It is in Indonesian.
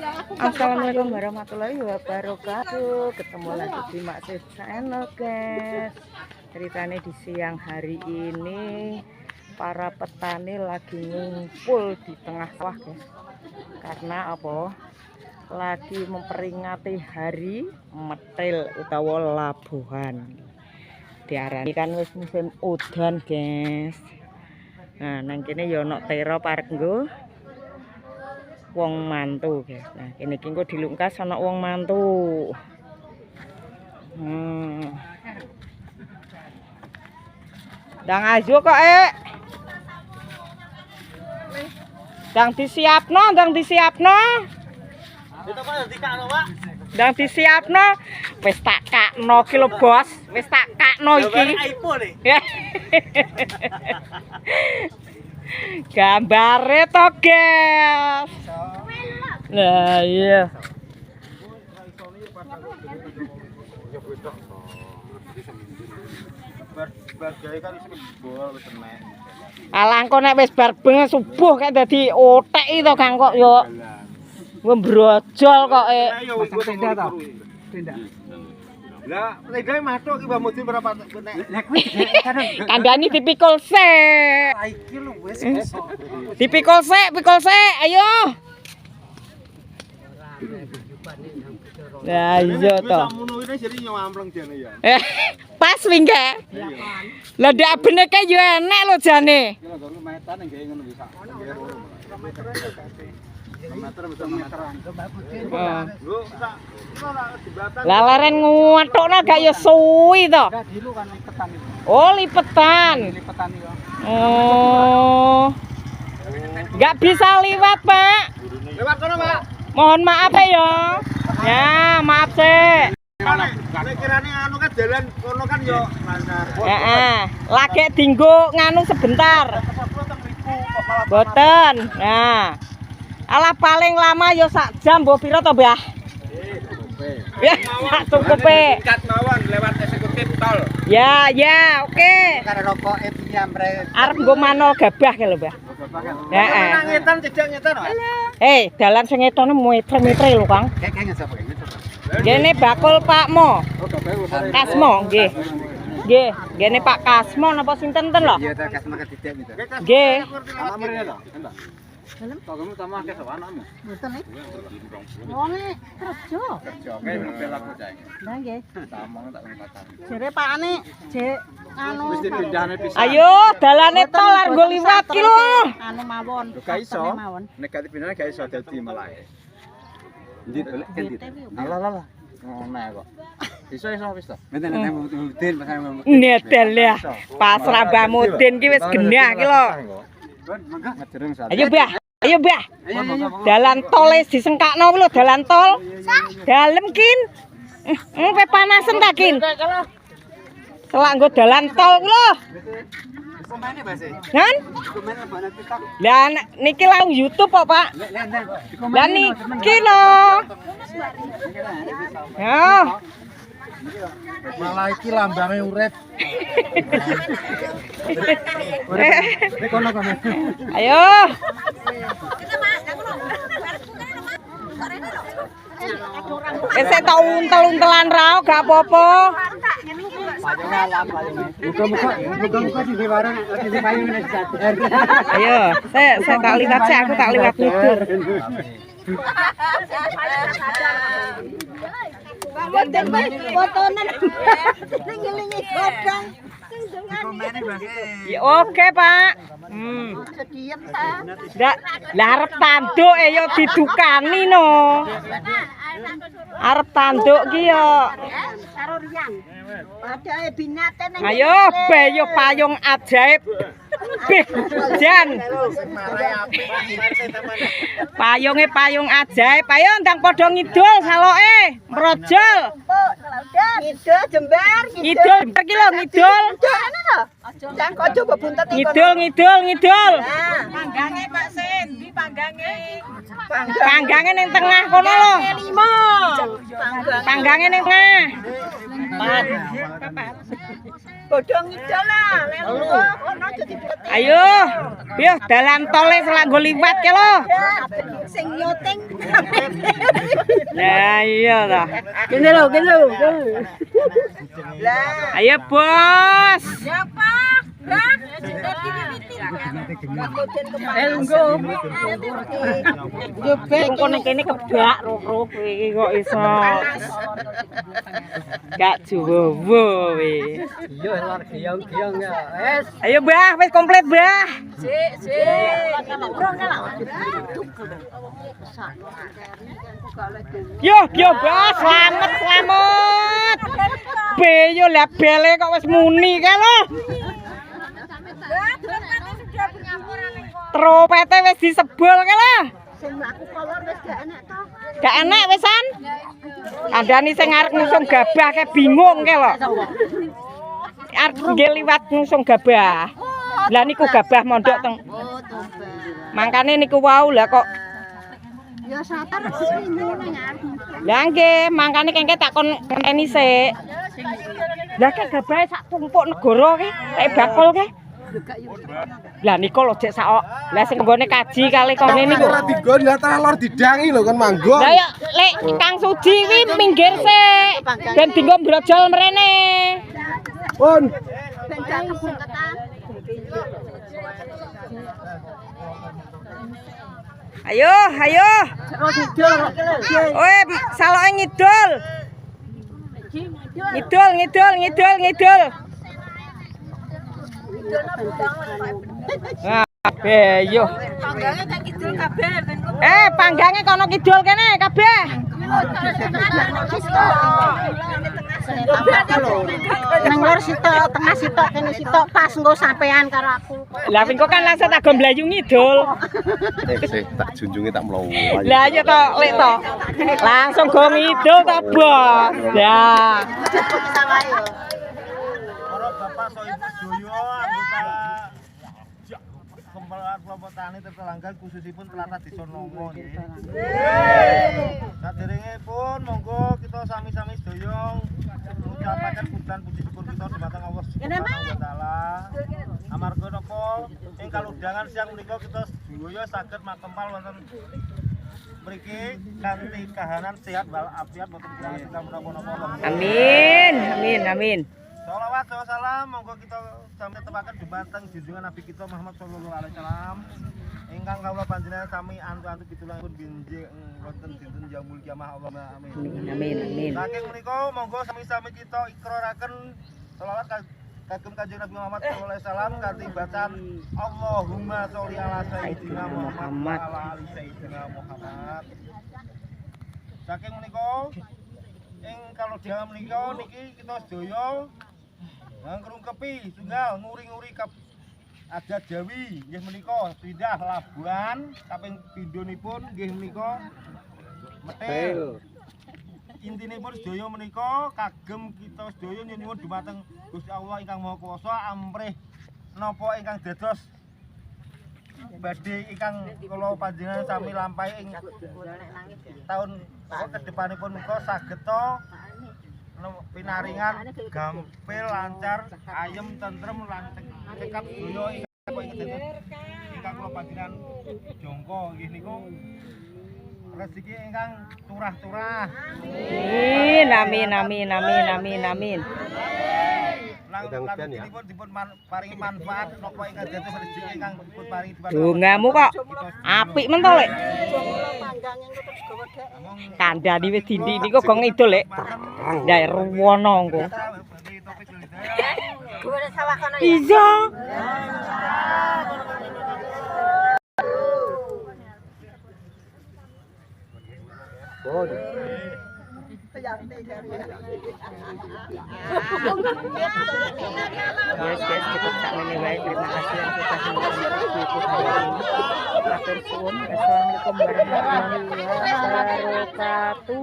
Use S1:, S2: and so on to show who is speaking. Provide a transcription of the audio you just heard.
S1: Assalamualaikum warahmatullahi wabarakatuh. Ketemu lagi di Maksud Channel, guys. Ceritanya di siang hari ini para petani lagi ngumpul di tengah sawah, guys. Karena apa? Lagi memperingati hari metil utawa labuhan. Diarani kan wis musim udan, guys. Nah, nang kene ya ana tero parek nggo wong mantu, guys. Nah, kene iki engko dilungkas ana wong mantu. Ndang ajo kok, Ndang disiapno, ndang disiapno. Ndang disiapno. Wis tak kakno ki lho, Bos. Wis tak kakno iki. Gambare to, guys. Nah, iya. Alah engko nek wis bar bengi subuh kayak dadi otek iki to, Kang, kok yo. Ngembrojol kok
S2: Lah, tega matuk ki Mbah Mudin berapa nek.
S1: Kandhani dipikul sik.
S2: Iki lho wis.
S1: Dipikul sik, ayo. Lah iya to.
S2: Samono iki jadi nyampleng jane ya.
S1: Pas wingke. Lah ndak beneke yo enek lho jane. Lah laren nguwethokno gak ya suwi to. Oh, lipetan. Oh. Enggak bisa liwat, Pak.
S2: Lewat kono, Pak.
S1: Mohon maaf ya. Ya, maaf sih.
S2: Nek kirane anu kan jalan kono kan yo lancar.
S1: Heeh. Lagi dinggo nganu sebentar. Boten. Nah. Alah paling lama yo sak jam mbok pira to, Mbah? Ya, sak cukupe.
S2: Kat mawon lewat eksekutif tol.
S1: Ya, oke.
S2: Karo rokok nyambre.
S1: Arep nggo manol gabah ki lho, Mbah. Heeh.
S2: Nang ngetan cedek ngetan, Mas.
S1: Dalan sing etone metre-metre lho, Kang.
S2: Kayak sapa iki?
S1: Gene bakul Pakmo. Kasmo, nggih. Nggih, gene Pak Kasmo napa sinten ten lho?
S2: Iya, Kasmo ketidak niku.
S1: Nggih.
S2: Amrene lho, enggak. Dalam togomu sama akeh sapa anakmu? Mboten iki. Wonge kerja. Kerja kae bela aku cah.
S3: Lah nggih.
S2: Tamong tak ngatakan.
S3: Jere pakane jek anu.
S2: Wis dipindahane pisan.
S1: Ayo, dalane tol arep nggo liwat ki lho.
S3: Anu mawon.
S2: Gak iso. Nek gak dipindahane gak iso dadi melae. Ndi golek kendi. Alah. Ngono kok. Iso wis to. Menten Mudin pasane.
S1: Nedel ya. Pasrah Mbah Mudin ki wis genah ki lho. Ayo, Mbah. Dalan tol wis disengkakno lho, dalan tol. Dalem kin. Pe panasen ta kin. Selak nggo dalan tol ku lho. Kan? Lah niki lang YouTube kok, Pak. Lah niki lho. Ya.
S2: Malah iki lambange urip.
S1: Ayo. Saya tahu untel-untelan rao gak apa-apa.
S2: Muga-muga di barang lagi di payung nek sadar.
S1: Ayo, saya tak liwat sih, aku tak liwat tidur.
S3: Fotonan. Tinggal-tinggal godang.
S1: Ya oke, Pak.
S3: Sediem ta.
S1: Lah arep tanduk yo didukani no. Arep tanduk ki yo.
S3: Karo riyang. Padae binate nang.
S1: Ayo bayo payung ajaib. Jan. Payunge payung ajaib. Ayo ndang padha ngidul saloke, mrojol.
S3: Ngidul jembar,
S1: Ngidul iki lho, ngidul.
S3: Jang kojo bebuntet
S1: Ngidul.
S3: Panggange Pak Sin, di panggange.
S1: Panggange ning tengah kono lho.
S3: 5.
S1: Panggange ning tengah. 4.
S3: Bodong ngidul lah, lemu. Ono dadi putih.
S1: Ayo, yo dalan tole selak nggo liwat ke lo.
S3: Sing nyuting.
S1: Lah iya ta.
S3: Kene lho. Lah,
S1: Ayo bos.
S3: ya Pak. Lah, dadi wiwitin. Elgo. Yo
S1: Engko ning kene kebak roh iki kok iso. Gak juwo we.
S4: Iya, luar giang-giang ya. Es.
S1: Ayo Mbah, wis komplit Mbah. Yo Mbah, selamat. Beyo lah bele kok wis muni kae lho. Tropete wis disebul kae lho.
S3: Sing mlaku kolor wis gak enak to.
S1: Gak enak wisan. Andani sing arep ngusung gabah kae bingung kae lho. Arep nggih liwat ngusung gabah. Lah niku gabah mondok teng. Mangkane niku wau lah kok.
S3: Ya satar sini nang arep.
S1: Lah nggih, mangkane kengke tak kon ngenteni sik. Lah kek gabahe sak tumpuk negara ke, tak bakul ke. Lah niku lho jek sak. Lah sing nggone kaji kali kene niku.
S5: Ora digon lah telur didangi lho kan manggon.
S1: Lah ya lek Kang Suji kuwi minggir sik. Ben dinggo brojol mrene.
S5: Pun.
S3: Ben gak kebuketan.
S1: Ayo.
S3: Terus ngidul.
S1: Oe, saloke ngidul. Ngidul. Nah, beyo.
S3: Panggange tak kidul kabeh ben
S1: Panggange kono kidul kene kabeh.
S3: Nang lor sitok, tengah sitok, kene sitok pas nggo sampean karo aku.
S1: Lah engko kan langsung tak go mlayu ngidul.
S5: Tak junjungi tak mlayu.
S1: Lah ya to, lek to. Langsung go ngidul to, Bos. Ya.
S2: Para bapak soibu doyo anggota Kepala Kelompok Tani Tertelanggan khususipun Tlatah Desa Nomo nggih. Saderengipun monggo kita sami-sami sedaya ngucapaken pujian puji syukur kita dumateng Allah Subhanahu wa taala. Amarga napa ing kaludhangan siang menika kita sedaya saged makempal wonten mriki kanthi kahanan sehat wal afiat boten kirang menapa-napa.
S1: Amin.
S2: Shalawat salam monggo kita sami tepaken dumateng junjungan Nabi kita Muhammad sallallahu alaihi wasallam ingkang kawula panjenengan sami antu-antu pitulungipun benjing wonten dinten yaumul kiamah Allahumma amin.
S1: Amin.
S2: Saking menika monggo sami-sami kita ikraraken shalawat kagem Kanjeng Nabi Muhammad sallallahu alaihi wasallam kanthi bacaan Allahumma sholli ala sayyidina Muhammad wa ala ali sayyidina Muhammad. Saking menika ing kalau dia menika niki kita sedaya ngrungkepi tunggal nguri-nguri adat Jawi nggih menika Swidah Labuan kaping pindhonipun nggih menika Metil. Intinipun sedaya menika kagem kita sedaya nyuwun dumateng Gusti Allah ingkang Maha Kuwasa amprih napa ingkang dados badhe ingkang kula panjenengan sami lampahi ing taun kedepanipun menika saged pinaringan gampil lancar ayem tentrem lan cekap sedaya ingkang kula panjenengan jongko nggih niku rezeki ingkang turah-turah.
S1: Amin.
S2: Dipun paringi manfaat napa ingkang dados rezeki ingkang dipun paringi
S1: Dongamu kok apik men to, Lek. Kandhani wis dindi niku go ngidul, Lek. Ndae ruwono engko. Iya. Guys, kita tak menilai. Terima kasih yang sudah menonton video hari ini. Matur suwun. Assalamualaikum warahmatullahi wabarakatuh.